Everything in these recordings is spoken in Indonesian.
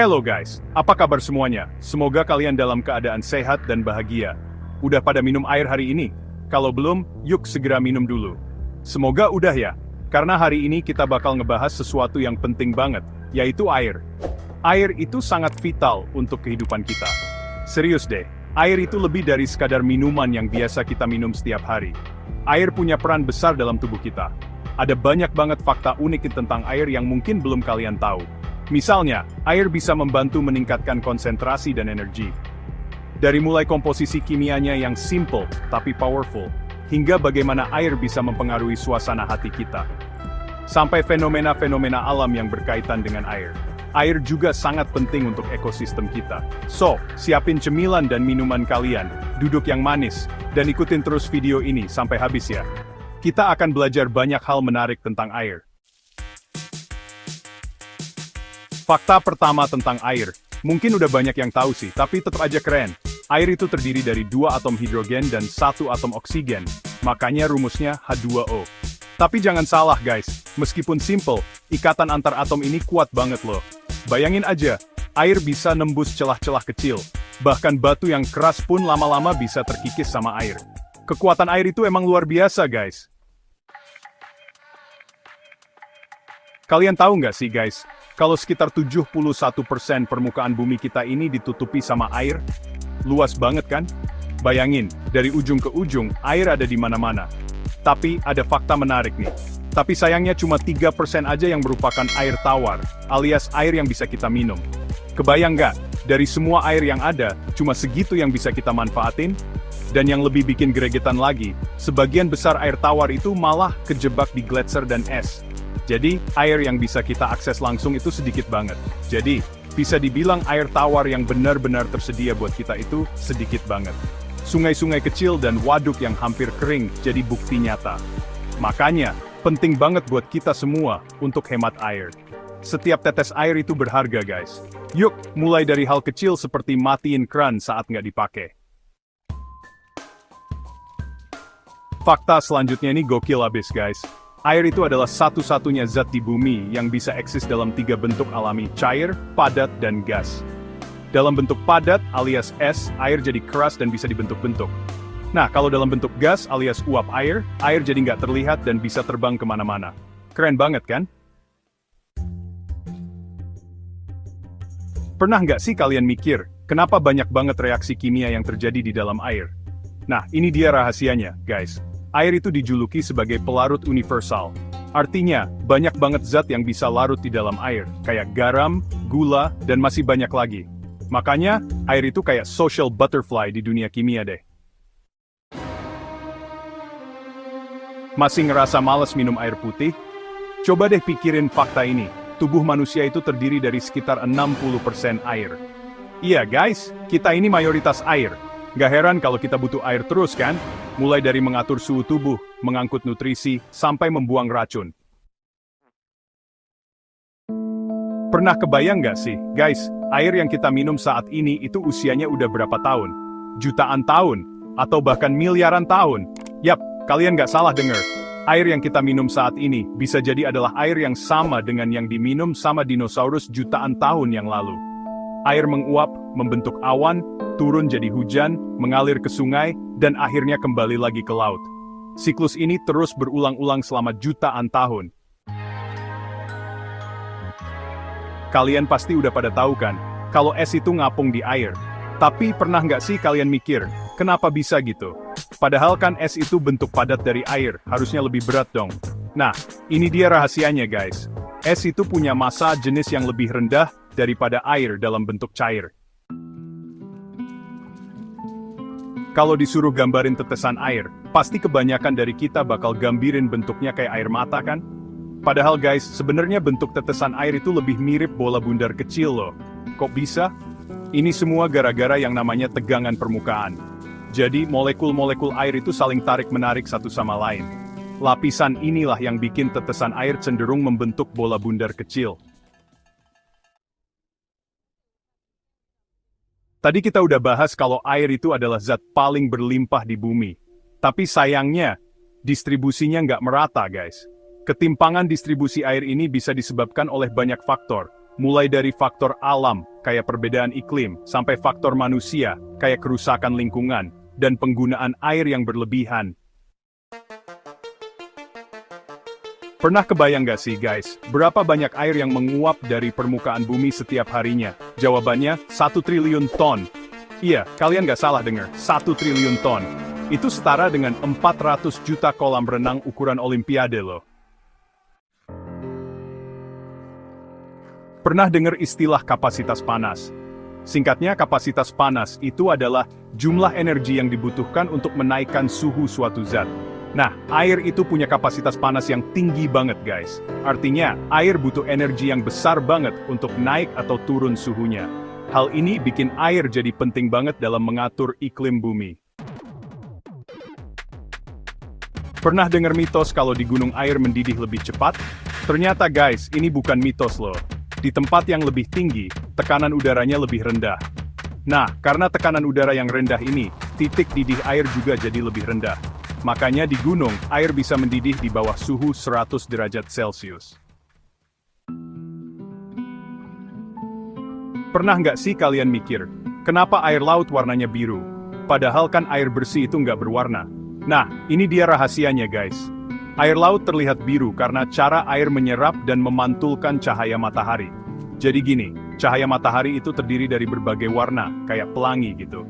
Hello guys, apa kabar semuanya? Semoga kalian dalam keadaan sehat dan bahagia. Udah pada minum air hari ini? Kalau belum, yuk segera minum dulu. Semoga udah ya, karena hari ini kita bakal ngebahas sesuatu yang penting banget, yaitu air. Air itu sangat vital untuk kehidupan kita. Serius deh, air itu lebih dari sekadar minuman yang biasa kita minum setiap hari. Air punya peran besar dalam tubuh kita. Ada banyak banget fakta unik tentang air yang mungkin belum kalian tahu. Misalnya, air bisa membantu meningkatkan konsentrasi dan energi. Dari mulai komposisi kimianya yang simple tapi powerful, hingga bagaimana air bisa mempengaruhi suasana hati kita. Sampai fenomena-fenomena alam yang berkaitan dengan air. Air juga sangat penting untuk ekosistem kita. So, siapin cemilan dan minuman kalian, duduk yang manis, dan ikutin terus video ini sampai habis ya. Kita akan belajar banyak hal menarik tentang air. Fakta pertama tentang air, mungkin udah banyak yang tahu sih, tapi tetap aja keren. Air itu terdiri dari 2 atom hidrogen dan 1 atom oksigen, makanya rumusnya H2O. Tapi jangan salah guys, meskipun simple, ikatan antar atom ini kuat banget loh. Bayangin aja, air bisa nembus celah-celah kecil, bahkan batu yang keras pun lama-lama bisa terkikis sama air. Kekuatan air itu emang luar biasa guys. Kalian tahu nggak sih guys, kalau sekitar 71% permukaan bumi kita ini ditutupi sama air? Luas banget kan? Bayangin, dari ujung ke ujung, air ada di mana-mana. Tapi, ada fakta menarik nih. Tapi sayangnya cuma 3% aja yang merupakan air tawar, alias air yang bisa kita minum. Kebayang nggak? Dari semua air yang ada, cuma segitu yang bisa kita manfaatin? Dan yang lebih bikin gregetan lagi, sebagian besar air tawar itu malah kejebak di gletser dan es. Jadi, air yang bisa kita akses langsung itu sedikit banget. Jadi, bisa dibilang air tawar yang benar-benar tersedia buat kita itu sedikit banget. Sungai-sungai kecil dan waduk yang hampir kering jadi bukti nyata. Makanya, penting banget buat kita semua untuk hemat air. Setiap tetes air itu berharga guys. Yuk, mulai dari hal kecil seperti matiin kran saat nggak dipakai. Fakta selanjutnya ini gokil abis guys. Air itu adalah satu-satunya zat di bumi yang bisa eksis dalam 3 bentuk alami, cair, padat, dan gas. Dalam bentuk padat alias es, air jadi keras dan bisa dibentuk-bentuk. Nah, kalau dalam bentuk gas alias uap air, air jadi nggak terlihat dan bisa terbang kemana-mana. Keren banget kan? Pernah nggak sih kalian mikir, kenapa banyak banget reaksi kimia yang terjadi di dalam air? Nah, ini dia rahasianya, guys. Air itu dijuluki sebagai pelarut universal. Artinya, banyak banget zat yang bisa larut di dalam air, kayak garam, gula, dan masih banyak lagi. Makanya, air itu kayak social butterfly di dunia kimia deh. Masih ngerasa males minum air putih? Coba deh pikirin fakta ini. Tubuh manusia itu terdiri dari sekitar 60% air. Iya guys, kita ini mayoritas air. Gak heran kalau kita butuh air terus kan? Mulai dari mengatur suhu tubuh, mengangkut nutrisi, sampai membuang racun. Pernah kebayang gak sih, guys, air yang kita minum saat ini itu usianya udah berapa tahun? Jutaan tahun? Atau bahkan miliaran tahun? Yap, kalian gak salah denger. Air yang kita minum saat ini bisa jadi adalah air yang sama dengan yang diminum sama dinosaurus jutaan tahun yang lalu. Air menguap, membentuk awan, turun jadi hujan, mengalir ke sungai, dan akhirnya kembali lagi ke laut. Siklus ini terus berulang-ulang selama jutaan tahun. Kalian pasti udah pada tahu kan, kalau es itu ngapung di air. Tapi pernah nggak sih kalian mikir, kenapa bisa gitu? Padahal kan es itu bentuk padat dari air, harusnya lebih berat dong. Nah, ini dia rahasianya guys. Es itu punya massa jenis yang lebih rendah daripada air dalam bentuk cair. Kalau disuruh gambarin tetesan air, pasti kebanyakan dari kita bakal gambirin bentuknya kayak air mata kan? Padahal guys, sebenarnya bentuk tetesan air itu lebih mirip bola bundar kecil loh. Kok bisa? Ini semua gara-gara yang namanya tegangan permukaan. Jadi molekul-molekul air itu saling tarik-menarik satu sama lain. Lapisan inilah yang bikin tetesan air cenderung membentuk bola bundar kecil. Tadi kita udah bahas kalau air itu adalah zat paling berlimpah di bumi. Tapi sayangnya, distribusinya nggak merata guys. Ketimpangan distribusi air ini bisa disebabkan oleh banyak faktor, mulai dari faktor alam, kayak perbedaan iklim, sampai faktor manusia, kayak kerusakan lingkungan, dan penggunaan air yang berlebihan. Pernah kebayang gak sih guys, berapa banyak air yang menguap dari permukaan bumi setiap harinya? Jawabannya, 1 triliun ton. Iya, kalian gak salah dengar, 1 triliun ton. Itu setara dengan 400 juta kolam renang ukuran Olimpiade loh. Pernah dengar istilah kapasitas panas? Singkatnya, kapasitas panas itu adalah jumlah energi yang dibutuhkan untuk menaikkan suhu suatu zat. Nah, air itu punya kapasitas panas yang tinggi banget guys. Artinya, air butuh energi yang besar banget untuk naik atau turun suhunya. Hal ini bikin air jadi penting banget dalam mengatur iklim bumi. Pernah dengar mitos kalau di gunung air mendidih lebih cepat? Ternyata guys, ini bukan mitos loh. Di tempat yang lebih tinggi, tekanan udaranya lebih rendah. Nah, karena tekanan udara yang rendah ini, titik didih air juga jadi lebih rendah. Makanya di gunung, air bisa mendidih di bawah suhu 100 derajat Celcius. Pernah nggak sih kalian mikir, kenapa air laut warnanya biru? Padahal kan air bersih itu nggak berwarna. Nah, ini dia rahasianya guys. Air laut terlihat biru karena cara air menyerap dan memantulkan cahaya matahari. Jadi gini, cahaya matahari itu terdiri dari berbagai warna, kayak pelangi gitu.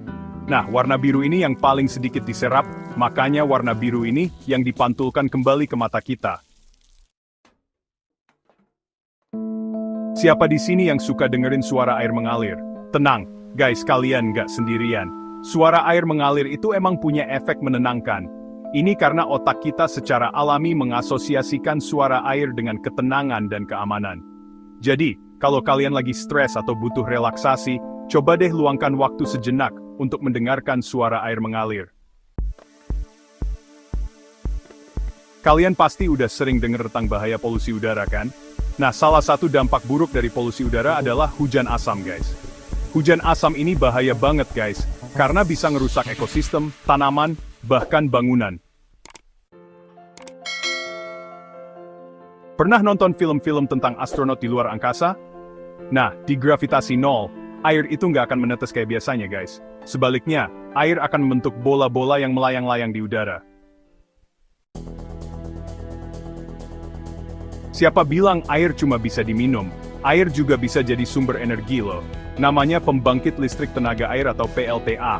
Nah, warna biru ini yang paling sedikit diserap, makanya warna biru ini yang dipantulkan kembali ke mata kita. Siapa di sini yang suka dengerin suara air mengalir? Tenang, guys, kalian nggak sendirian. Suara air mengalir itu emang punya efek menenangkan. Ini karena otak kita secara alami mengasosiasikan suara air dengan ketenangan dan keamanan. Jadi, kalau kalian lagi stres atau butuh relaksasi, coba deh luangkan waktu sejenak untuk mendengarkan suara air mengalir. Kalian pasti udah sering dengar tentang bahaya polusi udara kan? Nah, salah satu dampak buruk dari polusi udara adalah hujan asam guys. Hujan asam ini bahaya banget guys, karena bisa ngerusak ekosistem, tanaman, bahkan bangunan. Pernah nonton film-film tentang astronot di luar angkasa? Nah, di Gravitasi Nol, air itu nggak akan menetes kayak biasanya guys. Sebaliknya, air akan membentuk bola-bola yang melayang-layang di udara. Siapa bilang air cuma bisa diminum? Air juga bisa jadi sumber energi loh. Namanya pembangkit listrik tenaga air atau PLTA.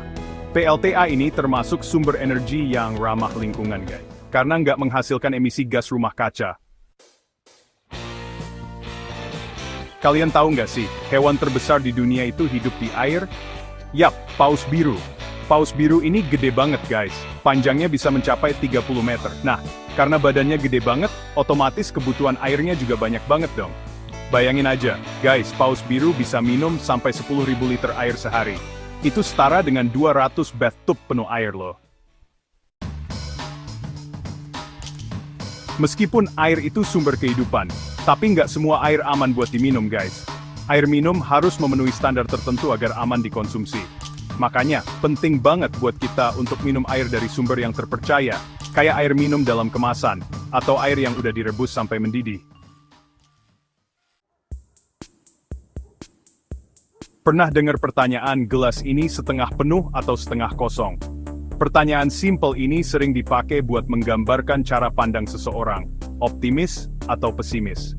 PLTA ini termasuk sumber energi yang ramah lingkungan guys. Karena nggak menghasilkan emisi gas rumah kaca. Kalian tahu nggak sih, hewan terbesar di dunia itu hidup di air? Yap, paus biru. Paus biru ini gede banget guys, panjangnya bisa mencapai 30 meter. Nah, karena badannya gede banget, otomatis kebutuhan airnya juga banyak banget dong. Bayangin aja, guys, paus biru bisa minum sampai 10.000 liter air sehari. Itu setara dengan 200 bathtub penuh air loh. Meskipun air itu sumber kehidupan, tapi nggak semua air aman buat diminum guys. Air minum harus memenuhi standar tertentu agar aman dikonsumsi. Makanya, penting banget buat kita untuk minum air dari sumber yang terpercaya, kayak air minum dalam kemasan, atau air yang udah direbus sampai mendidih. Pernah dengar pertanyaan gelas ini setengah penuh atau setengah kosong? Pertanyaan simpel ini sering dipakai buat menggambarkan cara pandang seseorang, optimis atau pesimis.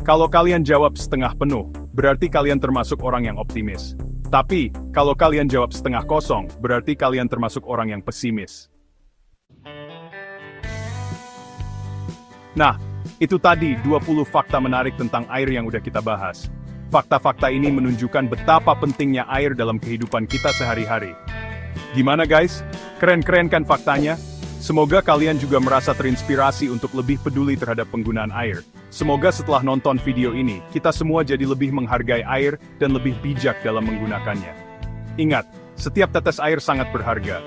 Kalau kalian jawab setengah penuh, berarti kalian termasuk orang yang optimis. Tapi, kalau kalian jawab setengah kosong, berarti kalian termasuk orang yang pesimis. Nah, itu tadi 20 fakta menarik tentang air yang udah kita bahas. Fakta-fakta ini menunjukkan betapa pentingnya air dalam kehidupan kita sehari-hari. Gimana guys? Keren-keren kan faktanya? Semoga kalian juga merasa terinspirasi untuk lebih peduli terhadap penggunaan air. Semoga setelah nonton video ini, kita semua jadi lebih menghargai air dan lebih bijak dalam menggunakannya. Ingat, setiap tetes air sangat berharga.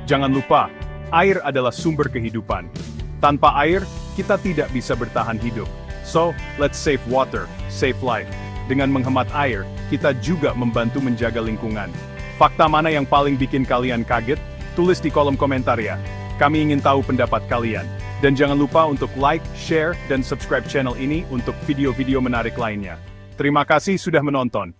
Jangan lupa, air adalah sumber kehidupan. Tanpa air, kita tidak bisa bertahan hidup. So, let's save water, save life. Dengan menghemat air, kita juga membantu menjaga lingkungan. Fakta mana yang paling bikin kalian kaget? Tulis di kolom komentar ya. Kami ingin tahu pendapat kalian. Dan jangan lupa untuk like, share, dan subscribe channel ini untuk video-video menarik lainnya. Terima kasih sudah menonton.